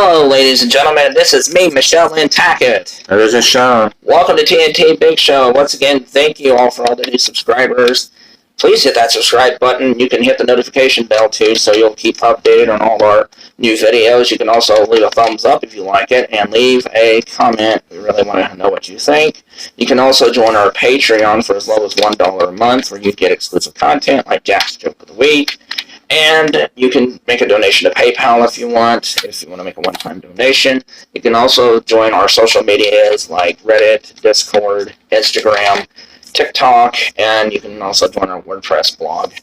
Hello, ladies and gentlemen. This is me, Lynn Tackett. This is Shawn. Welcome to TNT Big Show. Once again, thank you all for all the new subscribers. Please hit that subscribe button. You can hit the notification bell, too, so you'll keep updated on all our new videos. You can also leave a thumbs up if you like it, and leave a comment. We really want to know what you think. You can also join our Patreon for as low as $1 a month, where you get exclusive content like Jack's Joke of the Week. And you can make a donation to PayPal if you want to make a one-time donation. You can also join our social medias like Reddit, Discord, Instagram, TikTok, and you can also join our WordPress blog.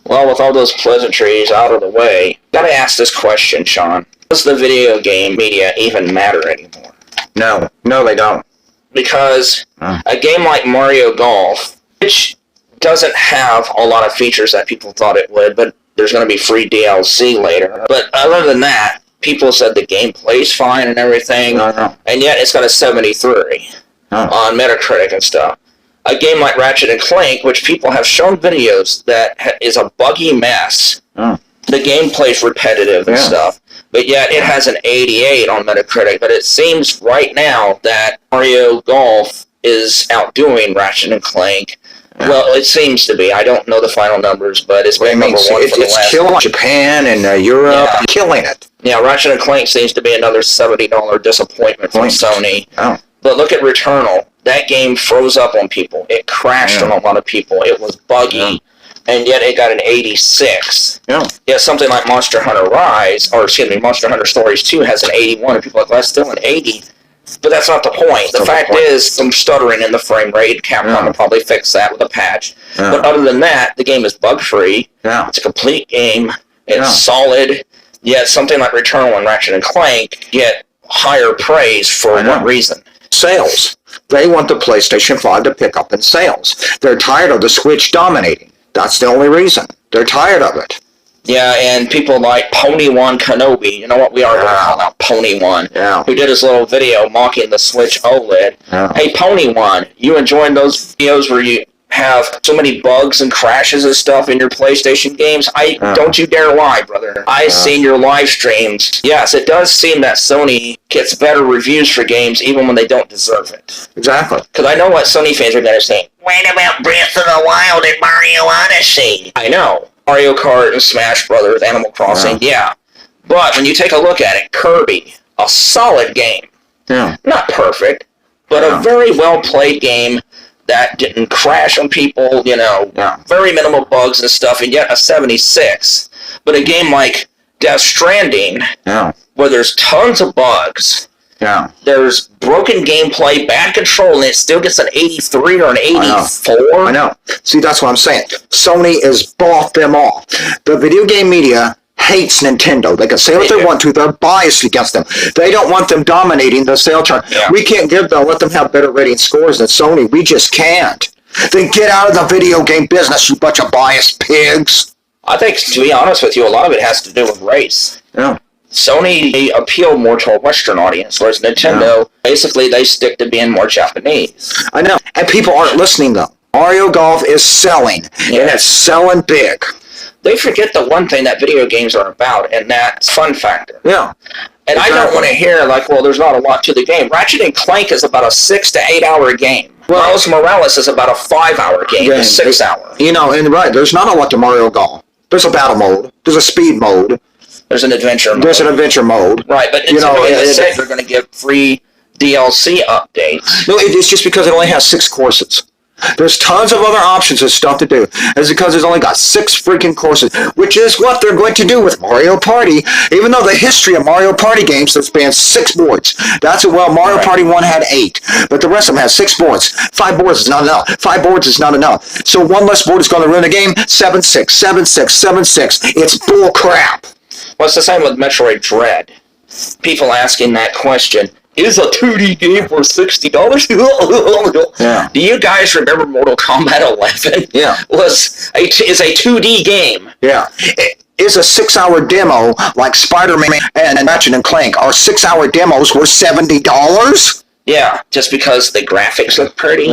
Well, with all those pleasantries out of the way, gotta ask this question, Shawn. Does the video game media even matter anymore? No, they don't. Because a game like Mario Golf, which doesn't have a lot of features that people thought it would, but there's going to be free DLC later. But other than that, people said the gameplay's fine and everything, and yet it's got a 73 on Metacritic and stuff. A game like Ratchet & Clank, which people have shown videos that is a buggy mess. The gameplay's repetitive and stuff, but yet it has an 88 on Metacritic. But it seems right now that Mario Golf is outdoing Ratchet & Clank. Well, it seems to be. I don't know the final numbers, but it's been number one for the last... It's killing Japan and Europe, killing it. Yeah, Ratchet & Clank seems to be another $70 disappointment from Sony. But look at Returnal. That game froze up on people. It crashed on a lot of people. It was buggy, and yet it got an 86. Yeah, something like Monster Hunter Monster Hunter Stories 2 has an 81, and people are like, well, that's still an 80. But that's not the point. The fact is, some stuttering in the frame rate. Capcom will probably fix that with a patch. But other than that, the game is bug-free. It's a complete game. It's solid. Yet something like Returnal and Ratchet & Clank get higher praise for what reason? Sales. They want the PlayStation 5 to pick up in sales. They're tired of the Switch dominating. That's the only reason. They're tired of it. Yeah, and people like Pony1 Kenobi, you know what we are going to call out Pony1, who did his little video mocking the Switch OLED. Hey, Pony1, you enjoying those videos where you have so many bugs and crashes and stuff in your PlayStation games? Don't you dare lie, brother. I've seen your live streams. Yes, it does seem that Sony gets better reviews for games even when they don't deserve it. Exactly. Because I know what Sony fans are going to say. What about Breath of the Wild and Mario Odyssey? I know. Mario Kart and Smash Brothers, Animal Crossing, But when you take a look at it, Kirby, a solid game. Not perfect, but a very well-played game that didn't crash on people, very minimal bugs and stuff, and yet a 76. But a game like Death Stranding, where there's tons of bugs, there's broken gameplay, bad control, and it still gets an 83 or an 84. I know. See, that's what I'm saying. Sony has bought them off. The video game media hates Nintendo. They can say what they want to. They're biased against them. They don't want them dominating the sale chart. We can't let them have better rating scores than Sony. We just can't. Then get out of the video game business, you bunch of biased pigs. I think, to be honest with you, a lot of it has to do with race. Sony appeal more to a Western audience, whereas Nintendo, basically, they stick to being more Japanese. I know. And people aren't listening, though. Mario Golf is selling, and it's selling big. They forget the one thing that video games are about, and that's fun factor. And I don't want to hear, well, there's not a lot to the game. Ratchet & Clank is about a 6 to 8 hour game. Miles Morales is about a 5-hour game, a 6-hour. There's not a lot to Mario Golf. There's a battle mode. There's a speed mode. There's an adventure mode. There's an adventure mode. Right, but Nintendo said they're going to give free DLC updates. No, it's just because it only has 6 courses. There's tons of other options and stuff to do. It's because it's only got 6 freaking courses, which is what they're going to do with Mario Party. Even though the history of Mario Party games has spanned 6 boards. Mario Party 1 had 8, but the rest of them had 6 boards. 5 boards is not enough. 5 boards is not enough. So one less board is going to ruin the game. 7-6, 7-6, 7-6. It's bull crap. Well, it's the same with Metroid Dread. People asking that question, is a 2D game for $60? Do you guys remember Mortal Kombat 11? Is a 2D game. It is a 6-hour demo like Spider-Man and Ratchet & Clank. Our 6-hour demos were $70? Just because the graphics look pretty.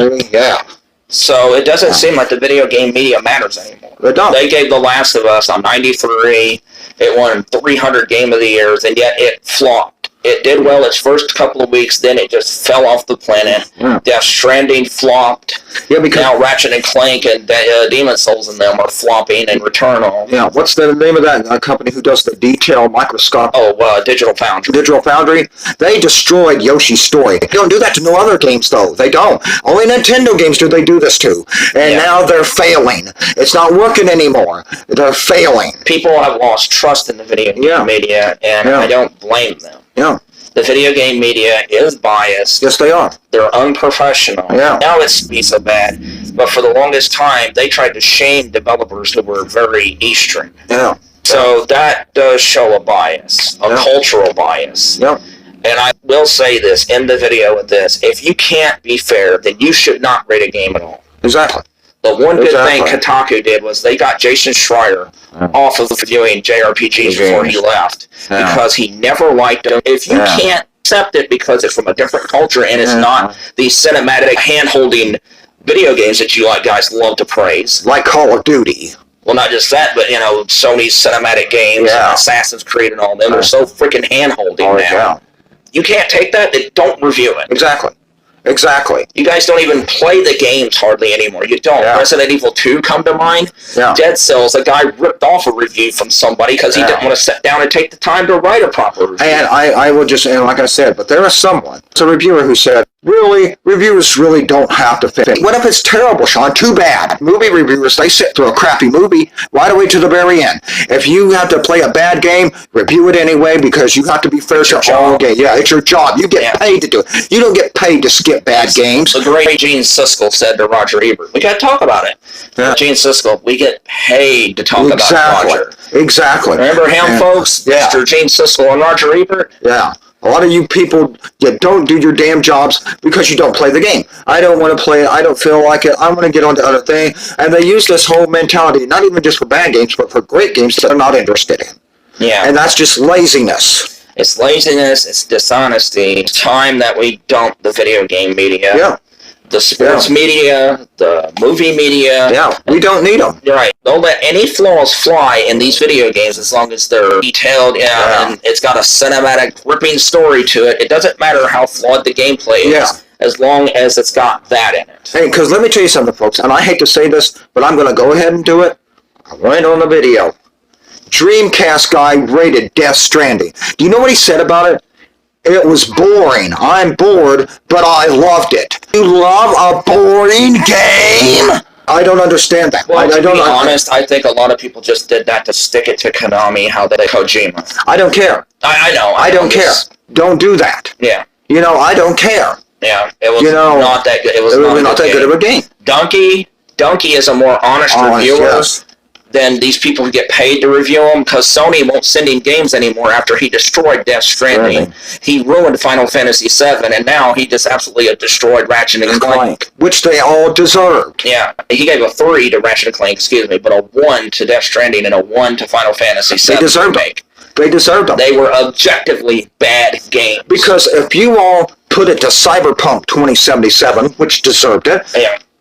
So it doesn't seem like the video game media matters anymore. They don't. They gave The Last of Us a 93. It won 300 Game of the Years, and yet it flopped. It did well its first couple of weeks, then it just fell off the planet. Yeah. Death Stranding flopped. Yeah, because now Ratchet and Clank and Demon Souls and them are flopping, and Returnal. Yeah, what's the name of that company who does the detail microscope? Oh, Digital Foundry. Digital Foundry. They destroyed Yoshi's Story. They don't do that to no other games, though. They don't. Only Nintendo games do they do this to. And now they're failing. It's not working anymore. They're failing. People have lost trust in the video game media, and I don't blame them. Yeah. The video game media is biased. Yes, they are. They're unprofessional. Yeah. Now it's be so bad. But for the longest time, they tried to shame developers who were very Eastern. Yeah. So that does show a bias, a cultural bias. Yeah. And I will say this in the video with this. If you can't be fair, then you should not rate a game at all. Exactly. The one good thing Kotaku did was they got Jason Schreier off of reviewing JRPGs before he left because he never liked them. If you can't accept it because it's from a different culture and it's not the cinematic hand-holding video games that you guys love to praise. Like Call of Duty. Well, not just that, but, Sony's cinematic games and Assassin's Creed and all them are so freaking hand-holding now. Yeah. You can't take that, then don't review it. Exactly. Exactly. You guys don't even play the games hardly anymore. You don't. Yeah. Resident Evil 2 come to mind. Yeah. Dead Cells, a guy ripped off a review from somebody because he didn't want to sit down and take the time to write a proper review. And I will just, and like I said, but there is someone, it's a reviewer who said, really, reviewers really don't have to fit. What if it's terrible, Shawn? Too bad. Movie reviewers, they sit through a crappy movie right away to the very end. If you have to play a bad game, review it anyway because you have to be fair to all game. Yeah, it's your job. You get paid to do it. You don't get paid to skip bad games. The great Gene Siskel said to Roger Ebert, we got to talk about it. Yeah. Gene Siskel, we get paid to talk about Roger. Exactly. Remember him, folks? Yeah. Mr. Gene Siskel and Roger Ebert? Yeah. A lot of you people, you don't do your damn jobs because you don't play the game. I don't want to play it. I don't feel like it. I want to get on to other things. And they use this whole mentality, not even just for bad games, but for great games that they're not interested in. Yeah. And that's just laziness. It's laziness. It's dishonesty. It's time that we dump the video game media. Yeah. The sports media, the movie media. Yeah, we don't need them. You're right. Don't let any flaws fly in these video games as long as they're detailed, and it's got a cinematic, gripping story to it. It doesn't matter how flawed the gameplay is, as long as it's got that in it. Hey, because let me tell you something, folks, and I hate to say this, but I'm going to go ahead and do it. I went on the video. Dreamcast guy rated Death Stranding. Do you know what he said about it? It was boring. I'm bored, but I loved it. You love a boring game? I don't understand that. Well, to be honest, I think a lot of people just did that to stick it to Konami, how they Kojima. I don't care. I know. I don't care. Don't do that. Yeah. I don't care. Yeah. It was not that good. It was not that good of a game. Donkey is a more honest reviewer. Then these people who get paid to review them, because Sony won't send him games anymore after he destroyed Death Stranding. He ruined Final Fantasy VII, and now he just absolutely destroyed Ratchet and Clank. Which they all deserved. Yeah. He gave a 3 to Ratchet and Clank, but a 1 to Death Stranding and a 1 to Final Fantasy VII. They deserved them. They deserved them. They were objectively bad games. Because if you all put it to Cyberpunk 2077, which deserved it,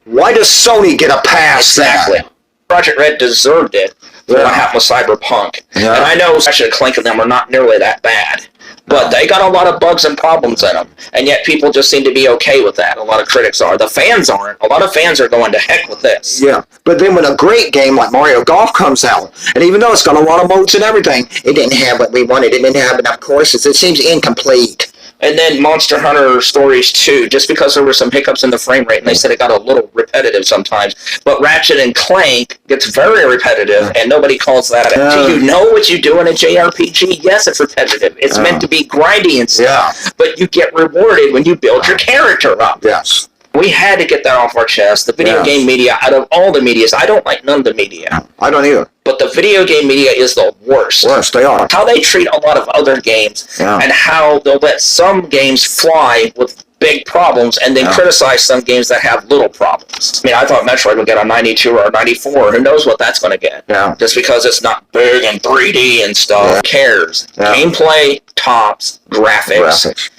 why does Sony get a pass then? Project Red deserved it for what happened with Cyberpunk. Yeah. And I know Ratchet and Clank and them are not nearly that bad. But they got a lot of bugs and problems in them. And yet people just seem to be okay with that. A lot of critics are. The fans aren't. A lot of fans are going to heck with this. Yeah. But then when a great game like Mario Golf comes out, and even though it's got a lot of modes and everything, it didn't have what we wanted. It didn't have enough courses. It seems incomplete. And then Monster Hunter Stories 2, just because there were some hiccups in the frame rate, and they said it got a little repetitive sometimes. But Ratchet and Clank gets very repetitive, and nobody calls that out. Do you know what you do in a JRPG? Yes, it's repetitive. It's meant to be grindy and stuff. But you get rewarded when you build your character up. Yes. We had to get that off our chest. The video game media, out of all the medias, I don't like none of the media. I don't either. But the video game media is the worst. Worst, they are. How they treat a lot of other games, and how they'll let some games fly with big problems, and then criticize some games that have little problems. I mean, I thought Metroid would get a 92 or a 94. Who knows what that's going to get? Yeah. Just because it's not big and 3D and stuff. Who cares? Gameplay tops graphics.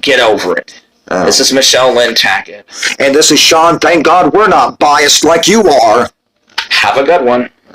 Get over it. This is Michelle Lynn Tackett. And this is Shawn. Thank God we're not biased like you are. Have a good one.